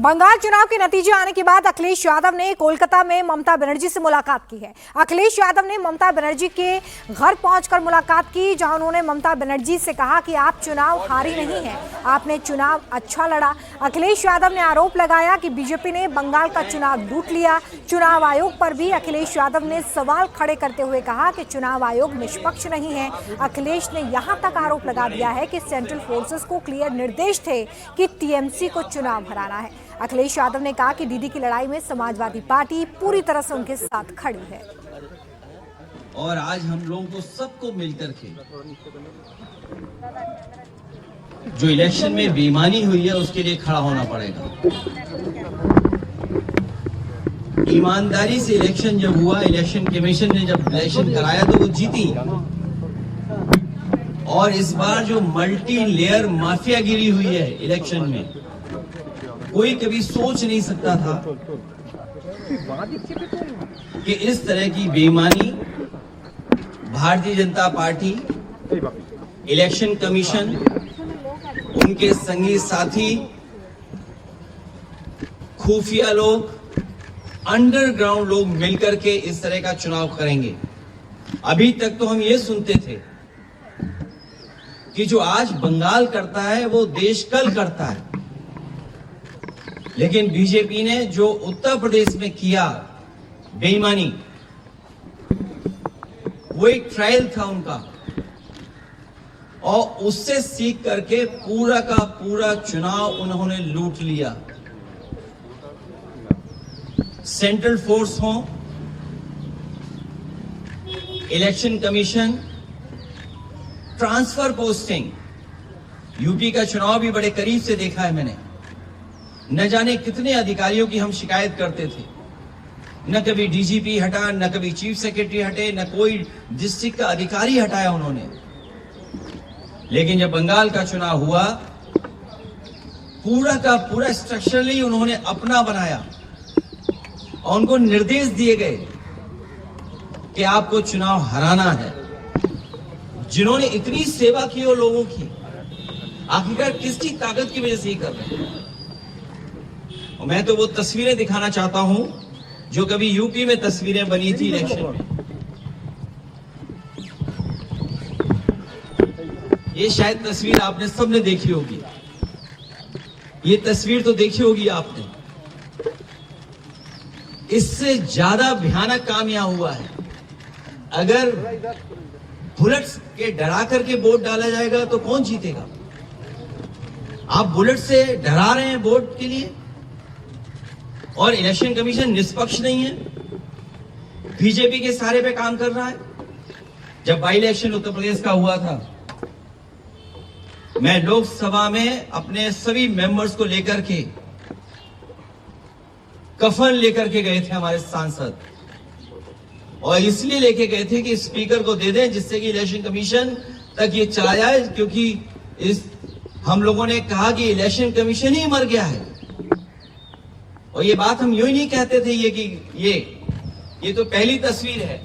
बंगाल चुनाव के नतीजे आने के बाद अखिलेश यादव ने कोलकाता में ममता बनर्जी से मुलाकात की है। अखिलेश यादव ने ममता बनर्जी के घर पहुंचकर मुलाकात की, जहां उन्होंने ममता बनर्जी से कहा कि आप चुनाव हारी नहीं हैं, आपने चुनाव अच्छा लड़ा। अखिलेश यादव ने आरोप लगाया कि बीजेपी ने बंगाल का चुनाव लूट लिया। चुनाव आयोग पर भी अखिलेश यादव ने सवाल खड़े करते हुए कहा कि चुनाव आयोग निष्पक्ष नहीं है। अखिलेश ने यहां तक आरोप लगा दिया है कि सेंट्रल फोर्सेस को क्लियर निर्देश थे कि टीएमसी को चुनाव हराना है। अखिलेश यादव ने कहा कि दीदी की लड़ाई में समाजवादी पार्टी पूरी तरह से उनके साथ खड़ी है। और आज हम लोगों को सबको मिलकर के जो इलेक्शन में बेईमानी हुई है उसके लिए खड़ा होना पड़ेगा। ईमानदारी से इलेक्शन जब हुआ, इलेक्शन कमीशन ने जब इलेक्शन कराया तो वो जीती। और इस बार जो मल्टी लेयर माफियागिरी हुई है इलेक्शन में, कोई कभी सोच नहीं सकता था कि इस तरह की बेईमानी Bharatiya Janata party, election commission, उनके संगी साथी, खुफिया लोग, अंडरग्राउंड लोग मिलकर के इस तरह का चुनाव करेंगे। अभी तक तो हम ये सुनते थे कि जो आज बंगाल करता है वो देश कल करता है, लेकिन बीजेपी ने जो उत्तर प्रदेश में किया बेईमानी, वो एक ट्रायल था उनका, और उससे सीख करके पूरा का पूरा चुनाव उन्होंने लूट लिया। सेंट्रल फोर्स हो, election commission, transfer posting, UP का चुनाव भी बड़े करीब से देखा है मैंने। न जाने कितने अधिकारियों की हम शिकायत करते थे, न कभी डीजीपी हटा, न कभी चीफ सेक्रेटरी हटे, न कोई डिस्ट्रिक्ट का अधिकारी हटाया उन्होंने। लेकिन जब बंगाल का चुनाव हुआ, पूरा का पूरा स्ट्रक्चरली उन्होंने अपना बनाया और उनको निर्देश दिए गए कि आपको चुनाव हराना है। जिन्होंने इतनी सेवा की वो लोगों की, आखिरकार किसकी ताकत की वजह से ही कर रहे हैं। और मैं तो वो तस्वीरें दिखाना चाहता हूं जो कभी यूपी में तस्वीरें बनी थी इलेक्शन में। ये शायद तस्वीर आपने सबने देखी होगी, ये तस्वीर तो देखी होगी आपने। इससे ज्यादा भयानक काम यहां हुआ है। अगर बुलेट्स के डरा करके वोट डाला जाएगा तो कौन जीतेगा? आप बुलेट से डरा रहे हैं वोट के लिए, और इलेक्शन कमीशन निष्पक्ष नहीं है, बीजेपी के सहारे पे काम कर रहा है। जब बाई इलेक्शन उत्तर प्रदेश का हुआ था, मैं लोकसभा में अपने सभी मेंबर्स को लेकर के, कफन लेकर के गए थे हमारे सांसद, और इसलिए लेके गए थे कि स्पीकर को दे दें जिससे कि इलेक्शन कमीशन तक ये चला जाए, क्योंकि हम लोगों ने कहा कि इलेक्शन कमीशन ही मर गया है। और ये बात हम यूं ही नहीं कहते थे, ये तो पहली तस्वीर है।